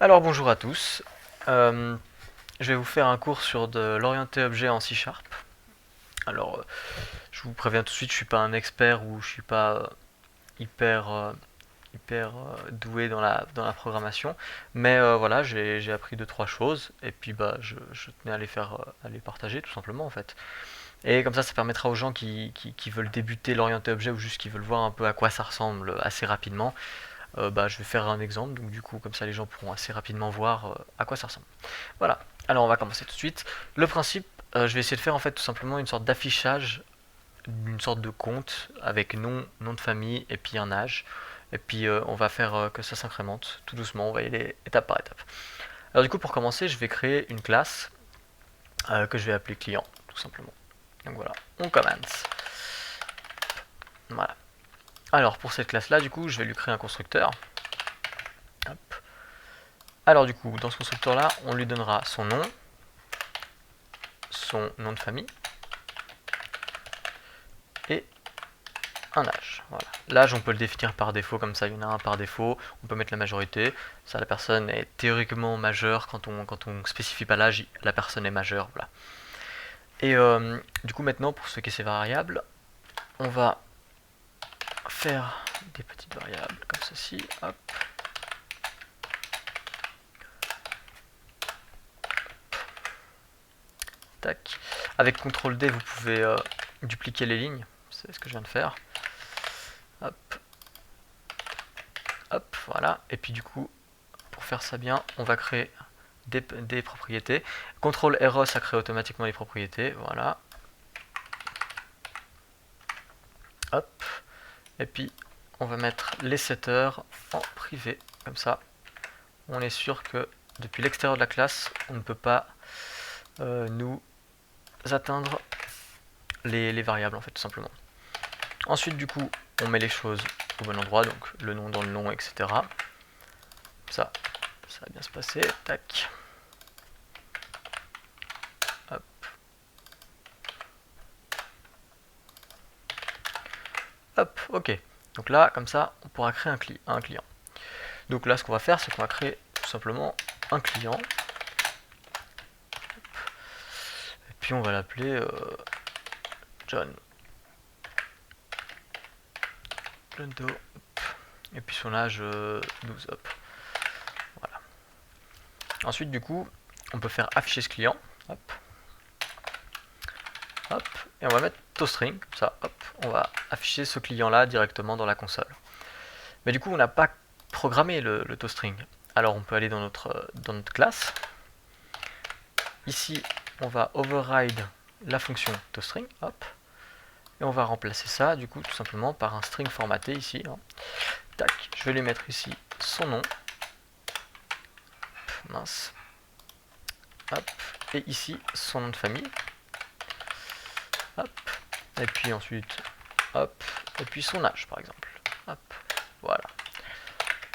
Alors bonjour à tous. Euh, je vais vous faire un cours sur de l'orienté objet en C Sharp. Alors je vous préviens tout de suite, je suis pas un expert ou je suis pas hyper doué dans la programmation, mais voilà, j'ai appris deux trois choses et puis bah je tenais à à les partager tout simplement en fait. Et comme ça permettra aux gens qui veulent débuter l'orienté objet ou juste qui veulent voir un peu à quoi ça ressemble assez rapidement. Bah, je vais faire un exemple, donc du coup comme ça les gens pourront assez rapidement voir à quoi ça ressemble. Voilà, alors on va commencer tout de suite. Le principe, je vais essayer de faire en fait tout simplement une sorte d'affichage, une sorte de compte avec nom de famille et puis un âge. Et puis on va faire que ça s'incrémente tout doucement, on va y aller étape par étape. Alors du coup pour commencer, je vais créer une classe que je vais appeler client, tout simplement. Donc voilà, on commence. Voilà. Alors pour cette classe là, du coup, je vais lui créer un constructeur. Hop. Alors du coup, dans ce constructeur là, on lui donnera son nom de famille et un âge. Voilà. L'âge, on peut le définir par défaut, comme ça, il y en a un par défaut. On peut mettre la majorité. Ça, la personne est théoriquement majeure. Quand on spécifie pas l'âge, la personne est majeure. Voilà. Et du coup, maintenant, pour stocker ces variables, on va faire des petites variables comme ceci. Hop. Tac. Avec CTRL D, vous pouvez dupliquer les lignes. C'est ce que je viens de faire. Hop. Hop, voilà. Et puis du coup, pour faire ça bien, on va créer des propriétés. CTRL RO, ça crée automatiquement les propriétés. Voilà. Hop. Et puis, on va mettre les setters en privé. Comme ça, on est sûr que depuis l'extérieur de la classe, on ne peut pas nous atteindre les variables, en fait, tout simplement. Ensuite, du coup, on met les choses au bon endroit, donc le nom dans le nom, etc. Ça va bien se passer. Tac. Hop. Hop, ok. Donc là, comme ça, on pourra créer un client. Donc là, ce qu'on va faire, c'est qu'on va créer tout simplement un client. Et puis on va l'appeler John. John Doe. Et puis son âge 12. Hop. Voilà. Ensuite, du coup, on peut faire afficher ce client. Hop. Hop. Et on va mettre toString. Comme ça, hop. On va afficher ce client-là directement dans la console. Mais du coup, on n'a pas programmé le toString. Alors on peut aller dans notre classe. Ici, on va override la fonction toString, hop, et on va remplacer ça, du coup, tout simplement par un string formaté ici. Hein. Tac, je vais lui mettre ici son nom, hop, mince, hop, et ici son nom de famille, hop, et puis ensuite, hop, et puis son âge, par exemple, hop, voilà.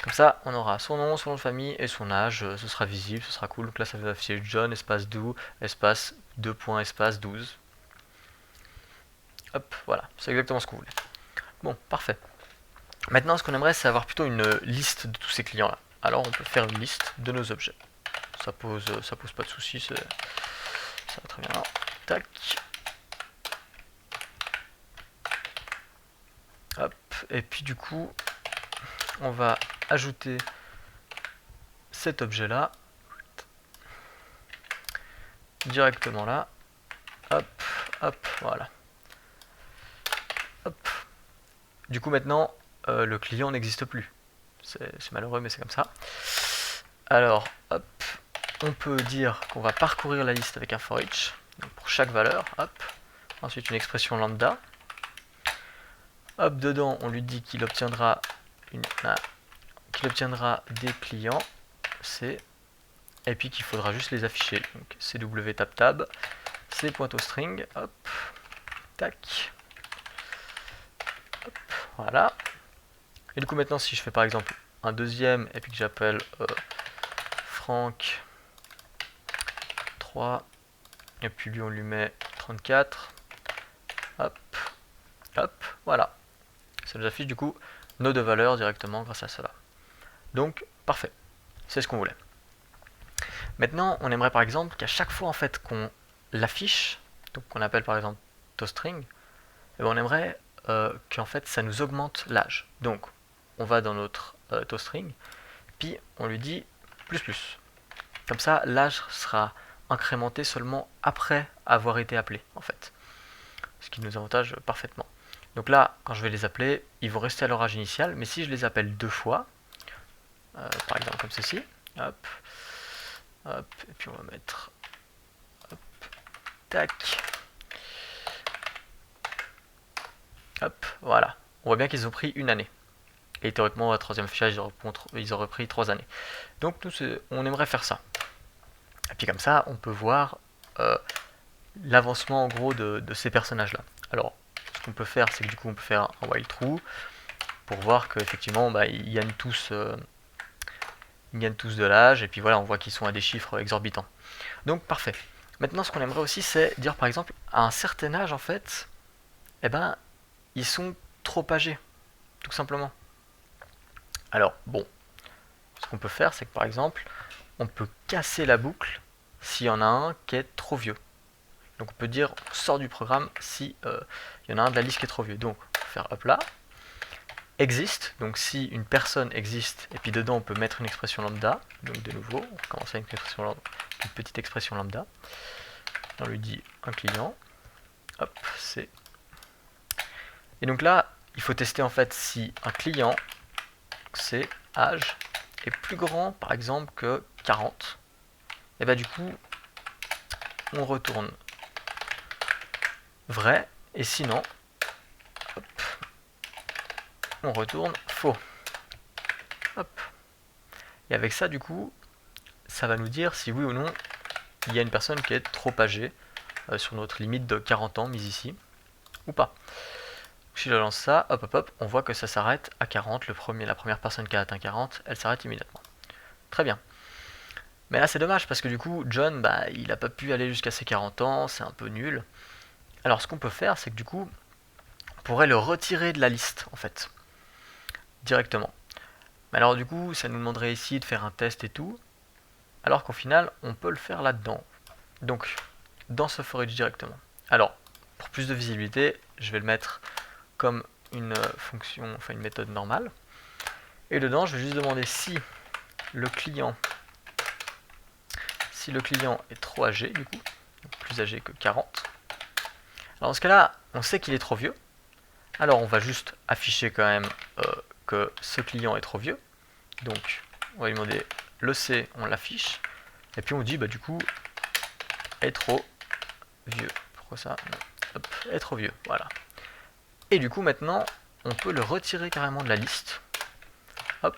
Comme ça, on aura son nom de famille et son âge, ce sera visible, ce sera cool. Donc là, ça va afficher John, espace do, espace 2 points, espace 12. Hop, voilà, c'est exactement ce qu'on voulait. Bon, parfait. Maintenant, ce qu'on aimerait, c'est avoir plutôt une liste de tous ces clients-là. Alors, on peut faire une liste de nos objets. Ça pose pas de soucis, ça va très bien. Tac. Hop, et puis du coup, on va ajouter cet objet-là directement là. Hop, hop, voilà. Hop. Du coup, maintenant, le client n'existe plus. C'est malheureux, mais c'est comme ça. Alors, hop, on peut dire qu'on va parcourir la liste avec un for each, donc pour chaque valeur, hop. Ensuite, une expression lambda. Hop, dedans, on lui dit qu'il obtiendra des clients, C, et puis qu'il faudra juste les afficher. Donc, CW tab tab, C.toString, hop, tac, hop, voilà. Et du coup, maintenant, si je fais par exemple un deuxième, et puis que j'appelle Franck 3, et puis lui, on lui met 34, hop, hop, voilà. Ça nous affiche du coup nos deux valeurs directement grâce à cela. Donc, parfait. C'est ce qu'on voulait. Maintenant, on aimerait par exemple qu'à chaque fois en fait qu'on l'affiche, donc qu'on appelle par exemple toString, et ben on aimerait qu'en fait ça nous augmente l'âge. Donc on va dans notre toString, puis on lui dit plus plus. Comme ça, l'âge sera incrémenté seulement après avoir été appelé en fait, ce qui nous avantage parfaitement. Donc là, quand je vais les appeler, ils vont rester à leur âge initial, mais si je les appelle deux fois, par exemple comme ceci, hop, hop, et puis on va mettre, hop, tac, hop, voilà. On voit bien qu'ils ont pris une année. Et théoriquement, au troisième affichage, ils auraient pris 3 années. Donc nous, on aimerait faire ça. Et puis comme ça, on peut voir l'avancement en gros de ces personnages-là. Alors, ce qu'on peut faire, c'est que du coup, on peut faire un while true pour voir qu'effectivement, bah, ils gagnent tous de l'âge, et puis voilà, on voit qu'ils sont à des chiffres exorbitants. Donc, parfait. Maintenant, ce qu'on aimerait aussi, c'est dire par exemple, à un certain âge, en fait, eh ben, ils sont trop âgés, tout simplement. Alors, bon, ce qu'on peut faire, c'est que par exemple, on peut casser la boucle s'il y en a un qui est trop vieux. Donc on peut dire, on sort du programme si il y en a un de la liste qui est trop vieux. Donc, on peut faire hop là, existe, donc si une personne existe, et puis dedans on peut mettre une expression lambda, donc de nouveau, on recommence avec une petite expression lambda, on lui dit un client, hop, c'est... Et donc là, il faut tester en fait si un client, c'est âge, est plus grand par exemple que 40, et bah du coup, on retourne vrai, et sinon, hop, on retourne faux. Hop. Et avec ça, du coup, ça va nous dire si oui ou non il y a une personne qui est trop âgée sur notre limite de 40 ans mise ici, ou pas. Si je lance ça, hop hop hop, on voit que ça s'arrête à 40. La première personne qui a atteint 40, elle s'arrête immédiatement. Très bien. Mais là c'est dommage parce que du coup, John, bah, il n'a pas pu aller jusqu'à ses 40 ans, c'est un peu nul. Alors ce qu'on peut faire, c'est que du coup, on pourrait le retirer de la liste, en fait, directement. Mais alors du coup, ça nous demanderait ici de faire un test et tout, alors qu'au final, on peut le faire là-dedans. Donc, dans ce forage directement. Alors, pour plus de visibilité, je vais le mettre comme une fonction, enfin une méthode normale. Et dedans, je vais juste demander si le client est trop âgé, du coup, plus âgé que 40. Alors dans ce cas-là, on sait qu'il est trop vieux. Alors on va juste afficher quand même que ce client est trop vieux. Donc on va lui demander le C, on l'affiche. Et puis on dit bah du coup est trop vieux. Pourquoi ça? Hop, est trop vieux, voilà. Et du coup maintenant on peut le retirer carrément de la liste. Hop.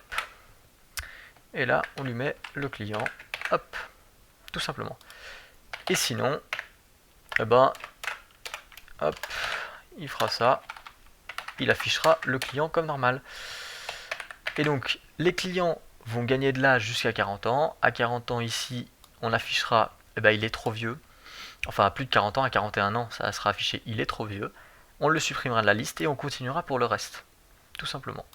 Et là on lui met le client. Hop. Tout simplement. Et sinon, eh ben, hop, il fera ça. Il affichera le client comme normal. Et donc les clients vont gagner de l'âge jusqu'à 40 ans. À 40 ans ici, on affichera, eh ben, il est trop vieux. Enfin à plus de 40 ans, à 41 ans, ça sera affiché il est trop vieux. On le supprimera de la liste et on continuera pour le reste. Tout simplement.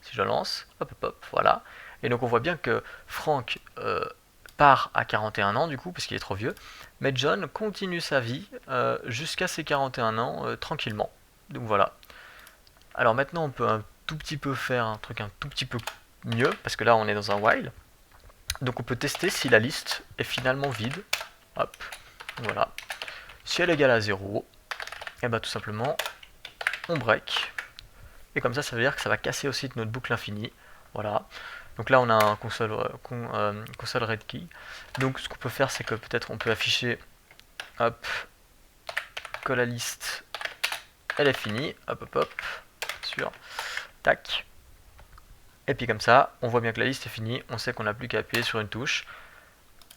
Si je lance, hop hop hop, voilà. Et donc on voit bien que Franck part à 41 ans du coup, parce qu'il est trop vieux. Mais John continue sa vie jusqu'à ses 41 ans tranquillement. Donc voilà. Alors maintenant on peut un tout petit peu faire un truc un tout petit peu mieux, parce que là on est dans un while. Donc on peut tester si la liste est finalement vide. Hop, voilà. Si elle est égale à 0, et bah tout simplement on break. Et comme ça veut dire que ça va casser aussi notre boucle infinie. Voilà. Donc là on a un console red key. Donc ce qu'on peut faire c'est que peut-être on peut afficher hop que la liste elle est finie. Hop hop hop. Sur. Tac. Et puis comme ça, on voit bien que la liste est finie, on sait qu'on n'a plus qu'à appuyer sur une touche,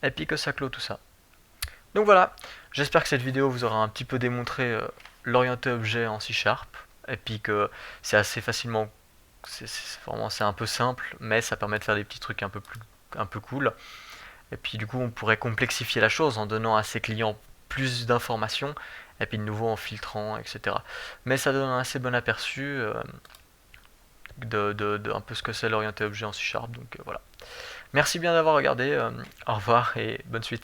et puis que ça clôt tout ça. Donc voilà, j'espère que cette vidéo vous aura un petit peu démontré l'orienté objet en C#, et puis que c'est assez facilement, c'est un peu simple, mais ça permet de faire des petits trucs un peu cool. Et puis du coup on pourrait complexifier la chose en donnant à ses clients plus d'informations, et puis de nouveau en filtrant, etc. Mais ça donne un assez bon aperçu de un peu ce que c'est l'orienté objet en C#, donc voilà. Merci bien d'avoir regardé, au revoir et bonne suite.